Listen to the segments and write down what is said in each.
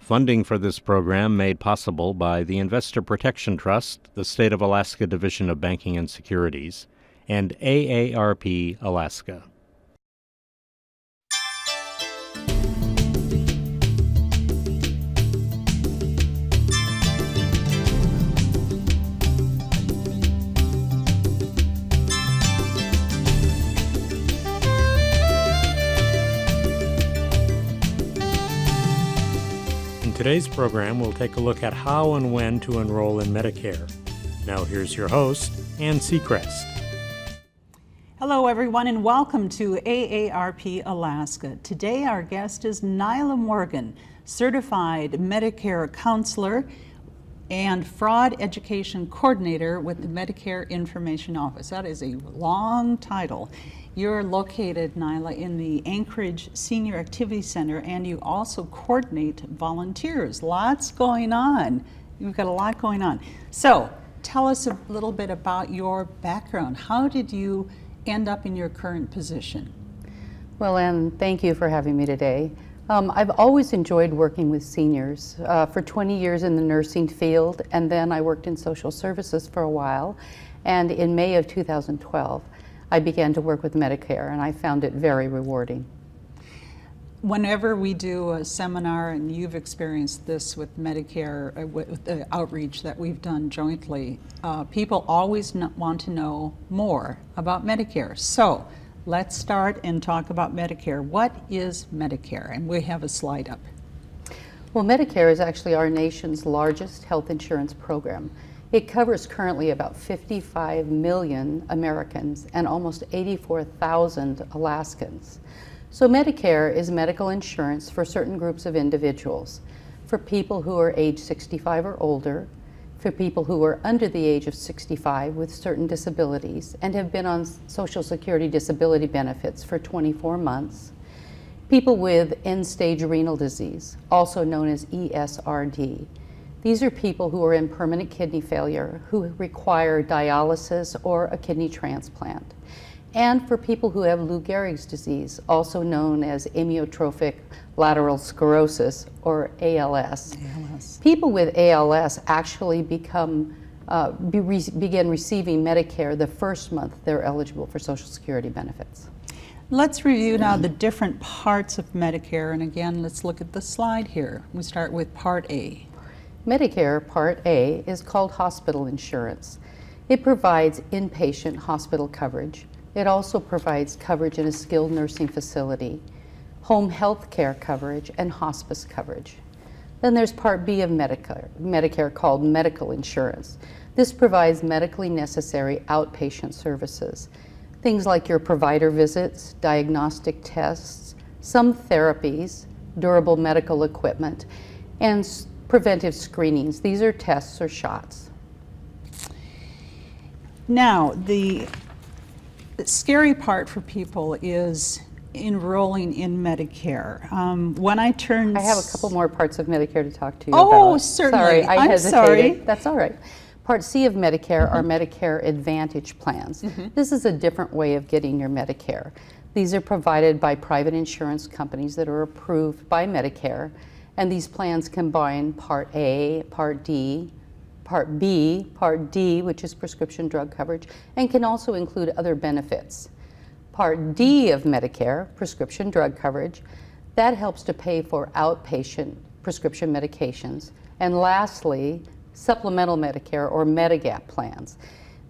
Funding for this program made possible by the Investor Protection Trust, the State of Alaska Division of Banking and Securities, and AARP Alaska. In today's program, we'll take a look at how and when to enroll in Medicare. Now here's your host, Ann Secrest. Hello everyone and welcome to AARP Alaska. Today our guest is Nila Morgan, Certified Medicare Counselor and Fraud Education Coordinator with the Medicare Information Office. That is a long title. You're located, Nila, in the Anchorage Senior Activity Center, and you also coordinate volunteers. Lots going on. You've got a lot going on. So tell us a little bit about your background. How did you end up in your current position? Well, Ann, thank you for having me today. I've always enjoyed working with seniors. For 20 years in the nursing field, and then I worked in social services for a while. And in May of 2012, I began to work with Medicare, and I found it very rewarding. Whenever we do a seminar, and you've experienced this with Medicare, with the outreach that we've done jointly, people always want to know more about Medicare. So let's start and talk about Medicare. What is Medicare? And we have a slide up. Well, Medicare is actually our nation's largest health insurance program. It covers currently about 55 million Americans and almost 84,000 Alaskans. So Medicare is medical insurance for certain groups of individuals, for people who are age 65 or older, for people who are under the age of 65 with certain disabilities and have been on Social Security disability benefits for 24 months, people with end-stage renal disease, also known as ESRD. These are people who are in permanent kidney failure, who require dialysis or a kidney transplant. And for people who have Lou Gehrig's disease, also known as amyotrophic lateral sclerosis, or ALS. People with ALS actually begin receiving Medicare the first month they're eligible for Social Security benefits. Let's review now the different parts of Medicare, and again, let's look at the slide here. We start with Part A. Medicare Part A is called hospital insurance. It provides inpatient hospital coverage. It also provides coverage in a skilled nursing facility, home health care coverage, and hospice coverage. Then there's Part B of Medicare called medical insurance. This provides medically necessary outpatient services, things like your provider visits, diagnostic tests, some therapies, durable medical equipment, and preventive screenings. These are tests or shots. Now, the scary part for people is enrolling in Medicare. When I turned... I have a couple more parts of Medicare to talk to you about. Oh, certainly. Sorry, I hesitated. Sorry. That's all right. Part C of Medicare are Medicare Advantage plans. This is a different way of getting your Medicare. These are provided by private insurance companies that are approved by Medicare, and these plans combine Part A, Part D, Part B, Part D, which is prescription drug coverage, and can also include other benefits. Part D of Medicare, prescription drug coverage, that helps to pay for outpatient prescription medications. And lastly, Supplemental Medicare or Medigap plans.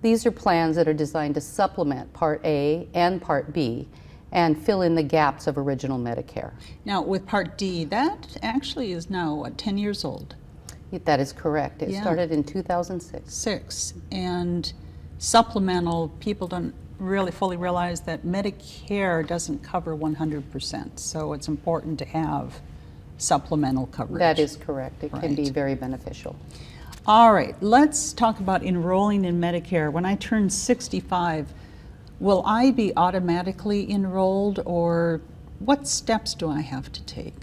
These are plans that are designed to supplement Part A and Part B and fill in the gaps of original Medicare. Now with Part D, that actually is now 10 years old. That is correct. It started in 2006. And supplemental, people don't really fully realize that Medicare doesn't cover 100%, so it's important to have supplemental coverage. That is correct. It can be very beneficial. All right, let's talk about enrolling in Medicare. When I turn 65, will I be automatically enrolled, or what steps do I have to take?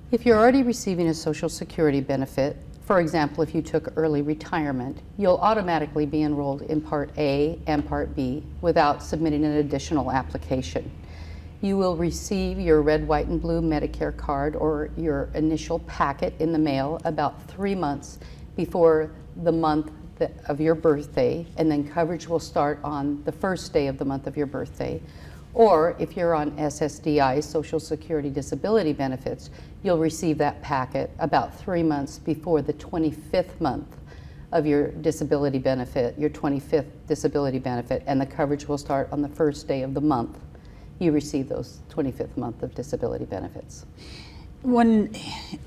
If you're already receiving a Social Security benefit, for example, if you took early retirement, you'll automatically be enrolled in Part A and Part B without submitting an additional application. You will receive your red, white, and blue Medicare card or your initial packet in the mail about 3 months before the month of your birthday, and then coverage will start on the first day of the month of your birthday. Or if you're on SSDI, Social Security Disability Benefits, you'll receive that packet about 3 months before the 25th month of your disability benefit, your 25th disability benefit, and the coverage will start on the first day of the month you receive those 25th month of disability benefits. When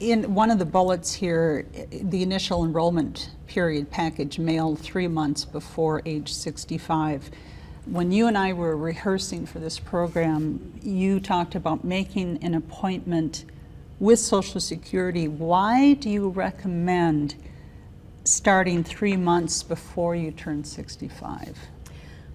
in one of the bullets here, the initial enrollment period package mailed 3 months before age 65. When you and I were rehearsing for this program, you talked about making an appointment with Social Security. Why do you recommend starting 3 months before you turn 65?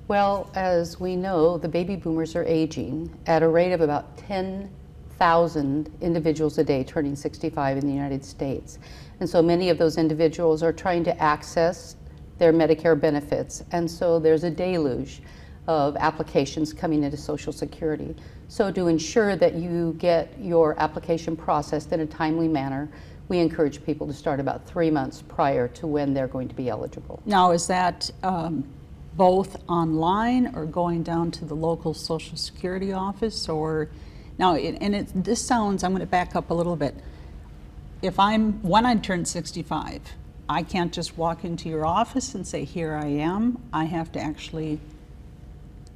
Well, as we know, the baby boomers are aging at a rate of about 10,000 individuals a day turning 65 in the United States. And so many of those individuals are trying to access their Medicare benefits. And so there's a deluge of applications coming into Social Security. So to ensure that you get your application processed in a timely manner, we encourage people to start about 3 months prior to when they're going to be eligible. Now, is that both online or going down to the local Social Security office? Or now, this sounds, I'm going to back up a little bit. When I turn 65, I can't just walk into your office and say, here I am. I have to actually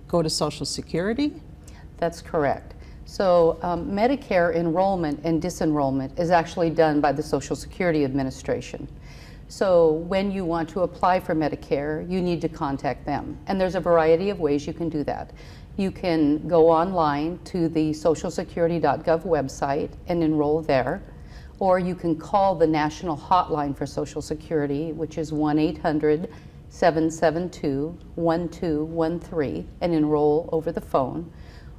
go to Social Security? That's correct. So Medicare enrollment and disenrollment is actually done by the Social Security Administration. So when you want to apply for Medicare, you need to contact them. And there's a variety of ways you can do that. You can go online to the socialsecurity.gov website and enroll there. Or you can call the national hotline for Social Security, which is 1-800-772-1213, and enroll over the phone.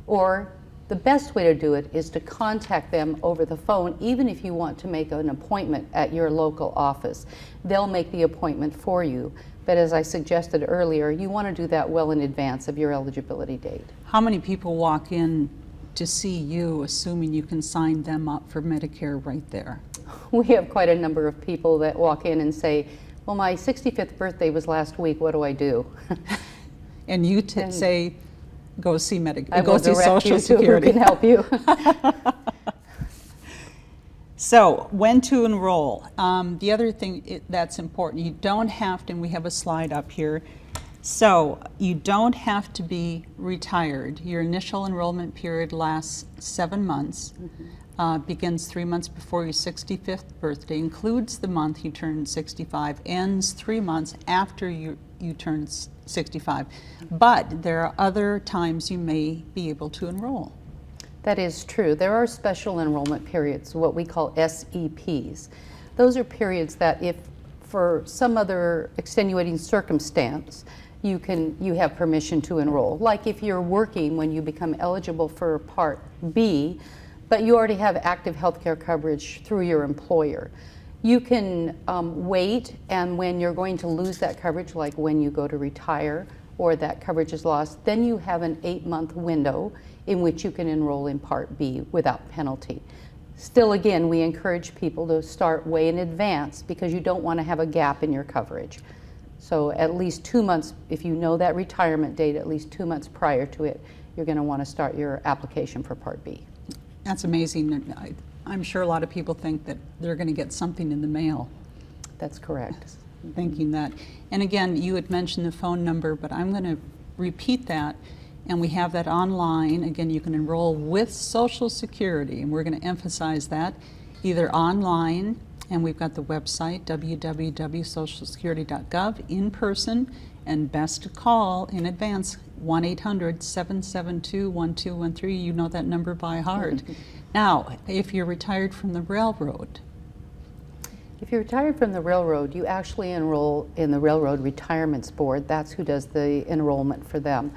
Or the best way to do it is to contact them over the phone, even if you want to make an appointment at your local office. They'll make the appointment for you. But as I suggested earlier, you want to do that well in advance of your eligibility date. How many people walk in to see you, assuming you can sign them up for Medicare right there? We have quite a number of people that walk in and say, well, my 65th birthday was last week, what do I do? And you say, go see I go will see direct Social you to who Security. can help you. So, when to enroll? The other thing that's important, you don't have to, and we have a slide up here, so you don't have to be retired. Your initial enrollment period lasts 7 months, begins 3 months before your 65th birthday, includes the month you turn 65, ends 3 months after you turn 65. But there are other times you may be able to enroll. That is true. There are special enrollment periods, what we call SEPs. Those are periods that if for some other extenuating circumstance, you have permission to enroll. Like if you're working when you become eligible for Part B, but you already have active health care coverage through your employer. You can wait, and when you're going to lose that coverage, like when you go to retire or that coverage is lost, then you have an 8-month window in which you can enroll in Part B without penalty. Still, again, we encourage people to start way in advance because you don't want to have a gap in your coverage. So at least 2 months, if you know that retirement date, at least 2 months prior to it, you're going to want to start your application for Part B. That's amazing. I'm sure a lot of people think that they're going to get something in the mail. That's correct. Thinking that. And again, you had mentioned the phone number, but I'm going to repeat that. And we have that online. Again, you can enroll with Social Security, and we're going to emphasize that either online, and we've got the website, www.socialsecurity.gov, in person, and best to call in advance, 1-800-772-1213. You know that number by heart. Now, if you're retired from the railroad. If you're retired from the railroad, you actually enroll in the Railroad Retirements Board. That's who does the enrollment for them.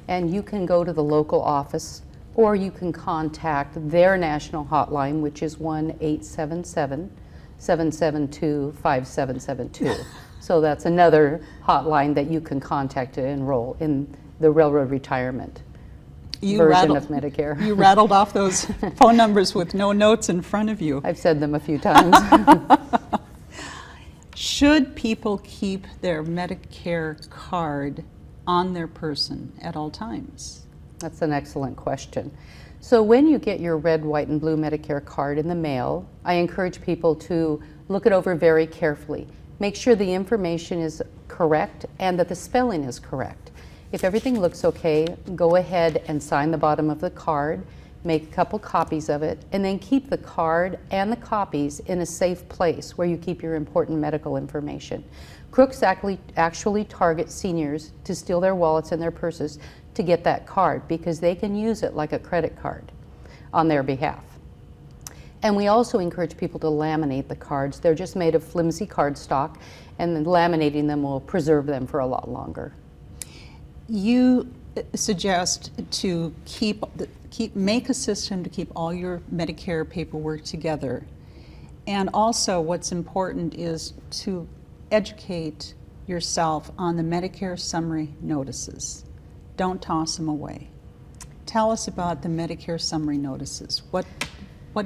And you can go to the local office, or you can contact their national hotline, which is 1-877-772-5772. So that's another hotline that you can contact to enroll in the railroad retirement. version of Medicare. You rattled off those phone numbers with no notes in front of you. I've said them a few times. Should people keep their Medicare card on their person at all times? That's an excellent question. So when you get your red, white, and blue Medicare card in the mail, I encourage people to look it over very carefully. Make sure the information is correct and that the spelling is correct. If everything looks okay, go ahead and sign the bottom of the card, make a couple copies of it, and then keep the card and the copies in a safe place where you keep your important medical information. Crooks actually target seniors to steal their wallets and their purses to get that card because they can use it like a credit card on their behalf. And we also encourage people to laminate the cards. They're just made of flimsy cardstock, and then laminating them will preserve them for a lot longer. You suggest to make a system to keep all your Medicare paperwork together. And also what's important is to educate yourself on the Medicare Summary notices. Don't toss them away. Tell us about the Medicare Summary notices. What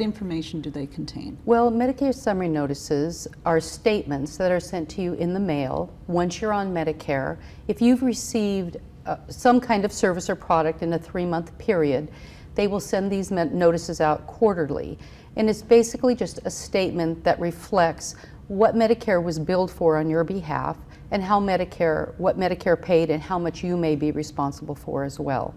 information do they contain? Well, Medicare Summary notices are statements that are sent to you in the mail once you're on Medicare. If you've received some kind of service or product in a 3-month period, they will send these notices out quarterly. And it's basically just a statement that reflects what Medicare was billed for on your behalf and what Medicare paid and how much you may be responsible for as well.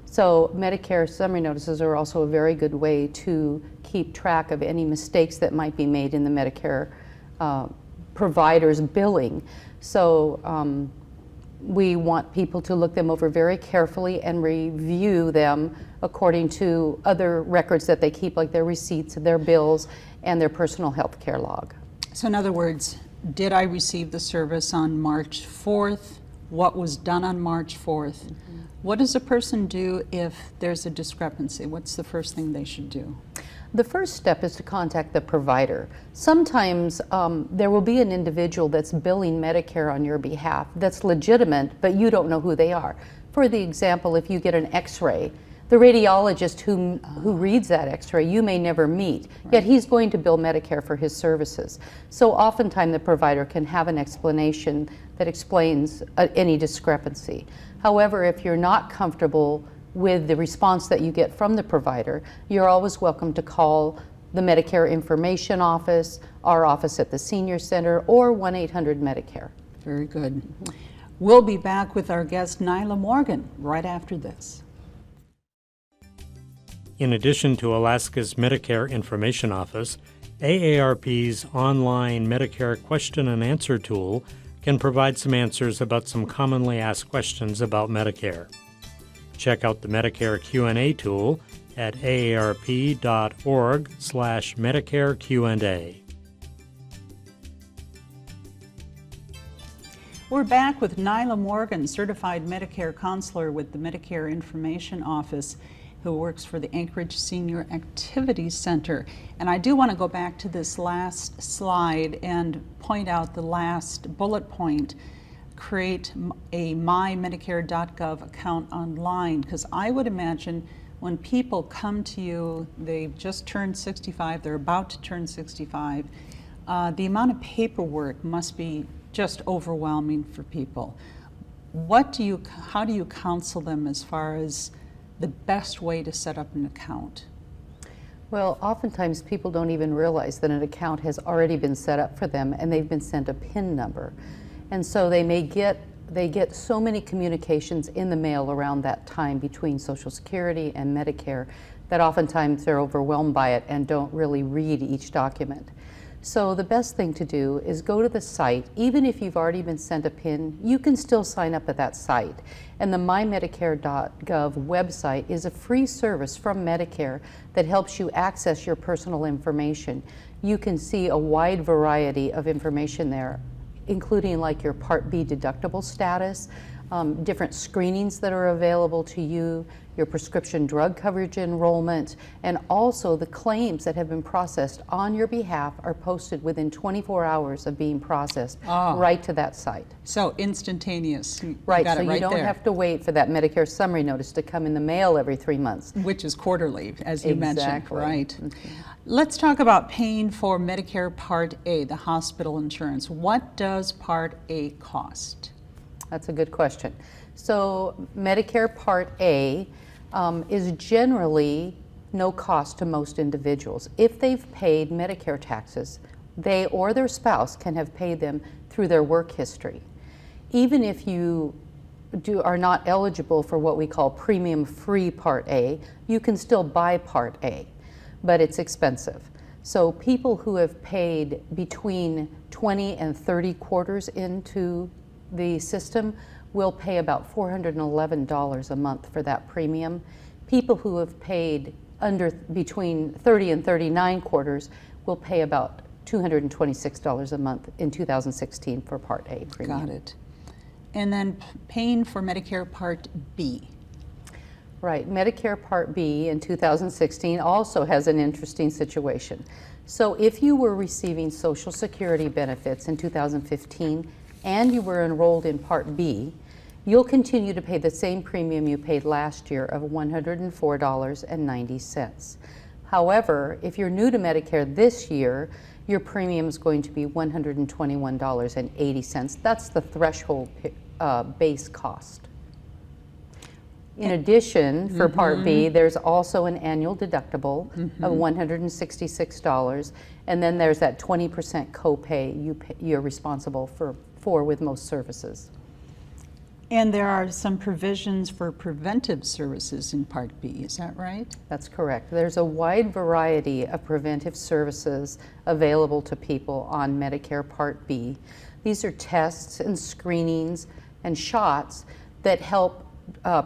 So Medicare Summary notices are also a very good way to keep track of any mistakes that might be made in the Medicare provider's billing. So we want people to look them over very carefully and review them according to other records that they keep, like their receipts, their bills, and their personal health care log. So in other words, did I receive the service on March 4th? What was done on March 4th? Mm-hmm. What does a person do if there's a discrepancy? What's the first thing they should do? The first step is to contact the provider. Sometimes there will be an individual that's billing Medicare on your behalf that's legitimate, but you don't know who they are. For the example, if you get an x-ray, the radiologist who reads that x-ray you may never meet, yet he's going to bill Medicare for his services. So oftentimes the provider can have an explanation that explains any discrepancy. However, if you're not comfortable with the response that you get from the provider, you're always welcome to call the Medicare Information Office, our office at the Senior Center, or 1-800-MEDICARE. Very good. We'll be back with our guest Nila Morgan right after this. In addition to Alaska's Medicare Information Office, AARP's online Medicare question and answer tool can provide some answers about some commonly asked questions about Medicare. Check out the Medicare Q&A tool at aarp.org/Medicare Q&A. We're back with Nila Morgan, certified Medicare counselor with the Medicare Information Office, who works for the Anchorage Senior Activity Center. And I do want to go back to this last slide and point out the last bullet point: create a mymedicare.gov account online, because I would imagine when people come to you, they've just turned 65, they're about to turn 65, the amount of paperwork must be just overwhelming for people. How do you counsel them as far as the best way to set up an account? Well, oftentimes people don't even realize that an account has already been set up for them and they've been sent a PIN number. And so they get so many communications in the mail around that time between Social Security and Medicare that oftentimes they're overwhelmed by it and don't really read each document. So the best thing to do is go to the site. Even if you've already been sent a PIN, you can still sign up at that site. And the mymedicare.gov website is a free service from Medicare that helps you access your personal information. You can see a wide variety of information there, including like your Part B deductible status, different screenings that are available to you, your prescription drug coverage enrollment, and also the claims that have been processed on your behalf are posted within 24 hours of being processed right to that site. So instantaneous. You Right, got so it right you don't there. have to wait for that Medicare Summary notice to come in the mail every 3 months. Which is quarterly, as you mentioned, Exactly. right? Let's talk about paying for Medicare Part A, the hospital insurance. What does Part A cost? That's a good question. So Medicare Part A is generally no cost to most individuals. If they've paid Medicare taxes, they or their spouse can have paid them through their work history. Even if you are not eligible for what we call premium-free Part A, you can still buy Part A, but it's expensive. So people who have paid between 20 and 30 quarters into the system will pay about $411 a month for that premium. People who have paid between 30 and 39 quarters will pay about $226 a month in 2016 for Part A premium. Got it. And then paying for Medicare Part B. Right, Medicare Part B in 2016 also has an interesting situation. So if you were receiving Social Security benefits in 2015 and you were enrolled in Part B, you'll continue to pay the same premium you paid last year of $104.90. However, if you're new to Medicare this year, your premium is going to be $121.80. That's the threshold base cost. In addition, for Part B, there's also an annual deductible of $166, and then there's that 20% copay you're responsible for with most services. And there are some provisions for preventive services in Part B, is that right? That's correct. There's a wide variety of preventive services available to people on Medicare Part B. These are tests and screenings and shots that help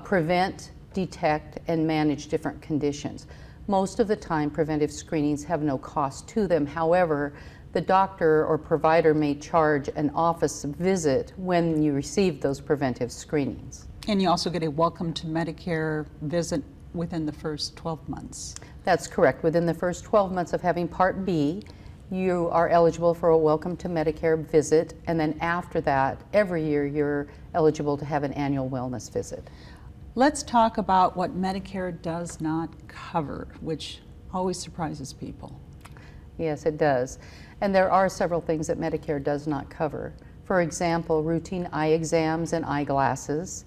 prevent, detect, and manage different conditions. Most of the time, preventive screenings have no cost to them. However, the doctor or provider may charge an office visit when you receive those preventive screenings. And you also get a welcome to Medicare visit within the first 12 months. That's correct. Within the first 12 months of having Part B, you are eligible for a welcome to Medicare visit, and then after that, every year you're eligible to have an annual wellness visit. Let's talk about what Medicare does not cover, which always surprises people. Yes, it does. And there are several things that Medicare does not cover. For example, routine eye exams and eyeglasses,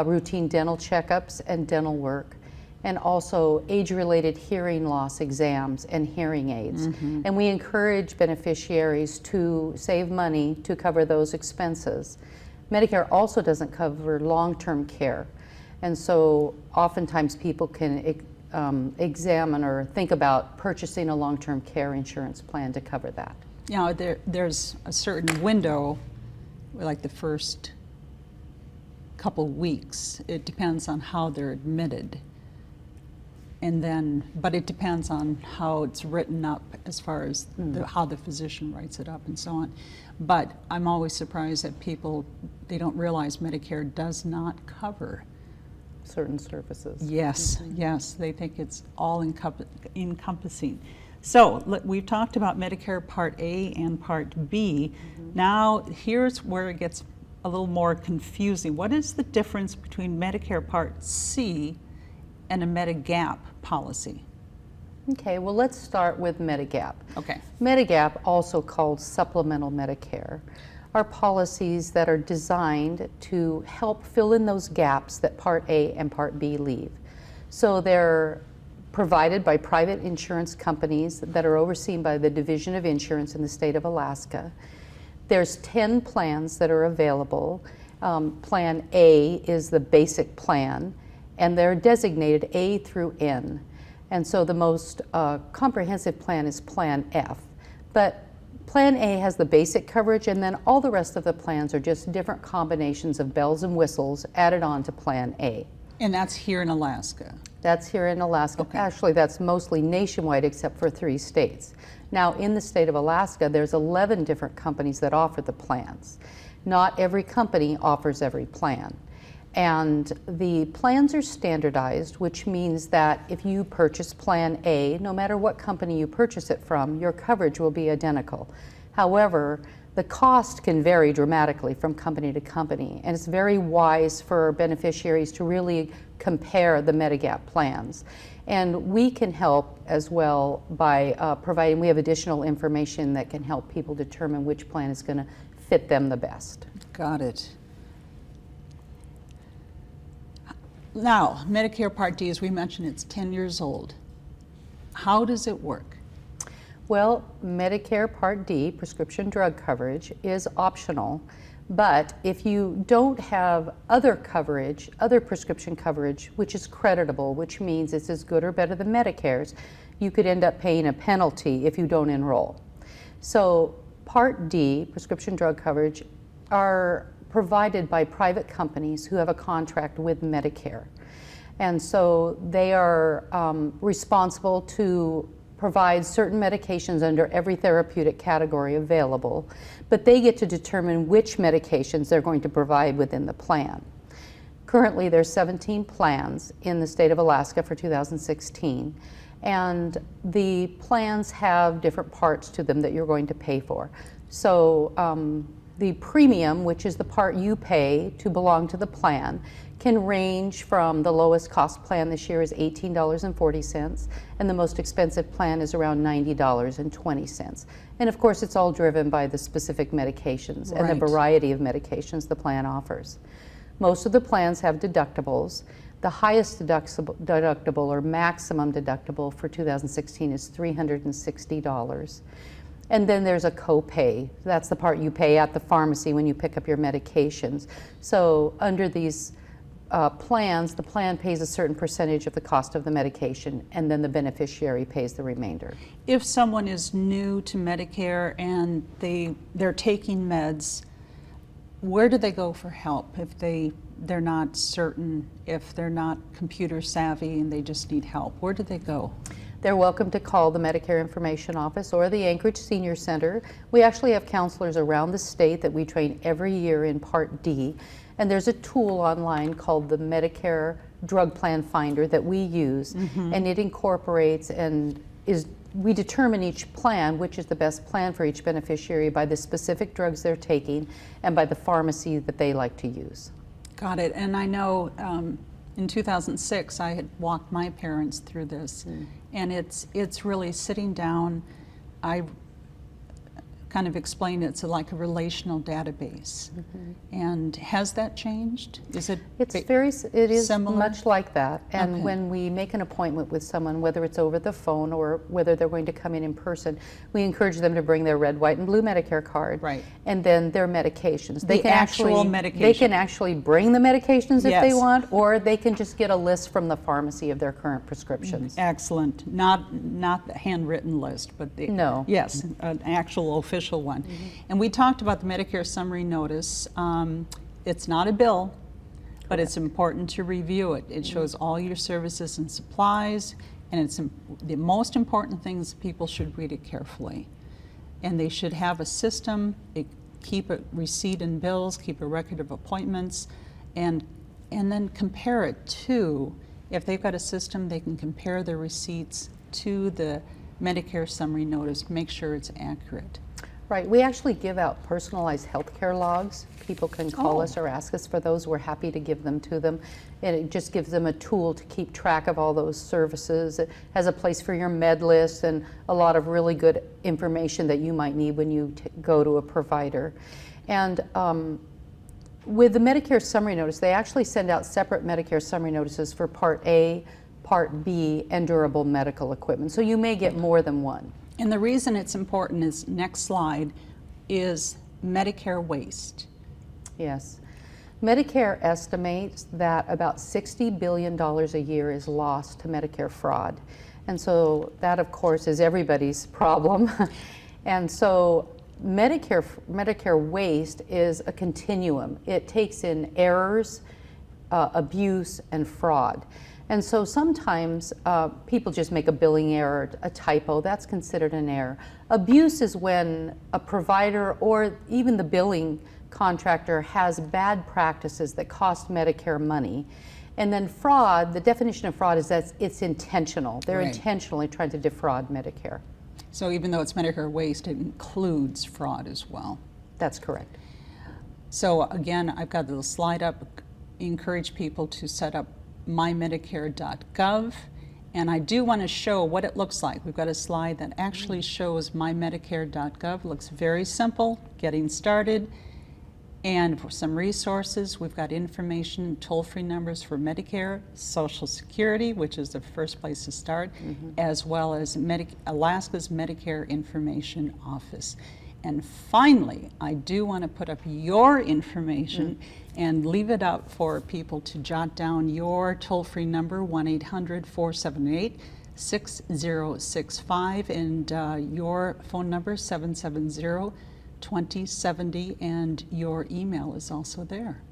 routine dental checkups and dental work, and also age-related hearing loss exams and hearing aids. And we encourage beneficiaries to save money to cover those expenses. Medicare also doesn't cover long-term care. And so oftentimes people can examine or think about purchasing a long-term care insurance plan to cover that. You know, there's a certain window, like the first couple weeks. It depends on how they're admitted. And then, but it depends on how it's written up as far as how the physician writes it up and so on. But I'm always surprised that people, they don't realize Medicare does not cover certain services. Yes, yes, they think it's all encompassing. So we've talked about Medicare Part A and Part B. Now here's where it gets a little more confusing. What is the difference between Medicare Part C and a Medigap policy? Okay, well let's start with Medigap. Okay. Medigap, also called Supplemental Medicare, are policies that are designed to help fill in those gaps that Part A and Part B leave. So they're provided by private insurance companies that are overseen by the Division of Insurance in the state of Alaska. There's 10 plans that are available. Plan A is the basic plan, and they're designated A through N. And so the most comprehensive plan is Plan F. But Plan A has the basic coverage, and then all the rest of the plans are just different combinations of bells and whistles added on to Plan A. And that's here in Alaska? That's here in Alaska. Okay. Actually, that's mostly nationwide except for 3 states. Now, in the state of Alaska, there's 11 different companies that offer the plans. Not every company offers every plan. And the plans are standardized, which means that if you purchase Plan A, no matter what company you purchase it from, your coverage will be identical. However, the cost can vary dramatically from company to company, and it's very wise for beneficiaries to really compare the Medigap plans. And we can help as well by providing, we have additional information that can help people determine which plan is going to fit them the best. Got it. Now, Medicare Part D, as we mentioned, it's 10 years old. How does it work? Well, Medicare Part D, prescription drug coverage, is optional, but if you don't have other coverage, other prescription coverage, which is creditable, which means it's as good or better than Medicare's, you could end up paying a penalty if you don't enroll. So Part D, prescription drug coverage, are provided by private companies who have a contract with Medicare. And so they are responsible to provide certain medications under every therapeutic category available, but they get to determine which medications they're going to provide within the plan. Currently, there's 17 plans in the state of Alaska for 2016, and the plans have different parts to them that you're going to pay for. So the premium, which is the part you pay to belong to the plan, can range from the lowest cost plan this year is $18.40, and the most expensive plan is around $90.20. And of course, it's all driven by the specific medications and the variety of medications the plan offers. Most of the plans have deductibles. The highest deductible or maximum deductible for 2016 is $360. And then there's a copay. That's the part you pay at the pharmacy when you pick up your medications. So under these plans, the plan pays a certain percentage of the cost of the medication, and then the beneficiary pays the remainder. If someone is new to Medicare and they're taking meds, where do they go for help if they're not certain, if they're not computer savvy and they just need help? Where do they go? They're welcome to call the Medicare Information Office or the Anchorage Senior Center. We actually have counselors around the state that we train every year in Part D. And there's a tool online called the Medicare Drug Plan Finder that we use. And it incorporates and we determine each plan, which is the best plan for each beneficiary, by the specific drugs they're taking and by the pharmacy that they like to use. Got it. And I know in 2006, I had walked my parents through this, and it's really sitting down. I kind of explained it's like a relational database. And has that changed? Is it? It is similar? Much like that. And when we make an appointment with someone, whether it's over the phone or whether they're going to come in person, we encourage them to bring their red, white, and blue Medicare card. Right. And then their medications. The actual medication. They can actually bring the medications if they want, or they can just get a list from the pharmacy of their current prescriptions. Excellent. Not the handwritten list, but the yes, an actual official one. And we talked about the Medicare Summary notice. It's not a bill, but it's important to review it. It shows all your services and supplies, and it's the most important things. People should read it carefully, and they should have a system. Keep a receipt and bills, keep a record of appointments, and then compare it to, if they've got a system, they can compare their receipts to the Medicare Summary notice, make sure it's accurate. Right. We actually give out personalized healthcare logs. People can call us or ask us for those. We're happy to give them to them. And it just gives them a tool to keep track of all those services. It has a place for your med list and a lot of really good information that you might need when you go to a provider. And with the Medicare Summary Notice, they actually send out separate Medicare Summary Notices for Part A, Part B, and durable medical equipment. So you may get more than one. And the reason it's important is, next slide, is Medicare Waste. Yes. Medicare estimates that about $60 billion a year is lost to Medicare fraud. And so that, of course, is everybody's problem. And so Medicare Waste is a continuum. It takes in errors, abuse, and fraud. And so sometimes people just make a billing error, a typo. That's considered an error. Abuse is when a provider or even the billing contractor has bad practices that cost Medicare money. And then fraud, the definition of fraud is that it's intentional. They're Right. intentionally trying to defraud Medicare. So even though it's Medicare Waste, it includes fraud as well. That's correct. So again, I've got a little slide up, encourage people to set up mymedicare.gov. And I do want to show what it looks like. We've got a slide that actually shows mymedicare.gov. Looks very simple, getting started. And for some resources, we've got information, toll-free numbers for Medicare, Social Security, which is the first place to start, as well as Alaska's Medicare Information Office. And finally, I do want to put up your information and leave it up for people to jot down your toll-free number, 1-800-478-6065, and your phone number, 770-2070, and your email is also there.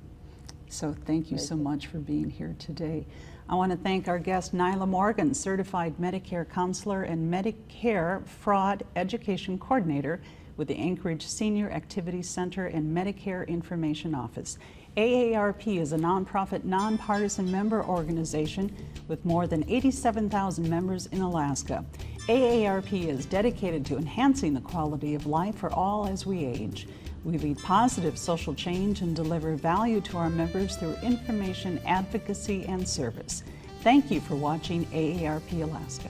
So thank you so much for being here today. I want to thank our guest, Nila Morgan, Certified Medicare Counselor and Medicare Fraud Education Coordinator with the Anchorage Senior Activity Center and Medicare Information Office. AARP is a nonprofit, nonpartisan member organization with more than 87,000 members in Alaska. AARP is dedicated to enhancing the quality of life for all as we age. We lead positive social change and deliver value to our members through information, advocacy, and service. Thank you for watching AARP Alaska.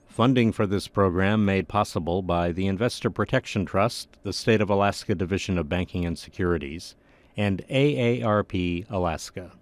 Funding for this program made possible by the Investor Protection Trust, the State of Alaska Division of Banking and Securities, and AARP Alaska.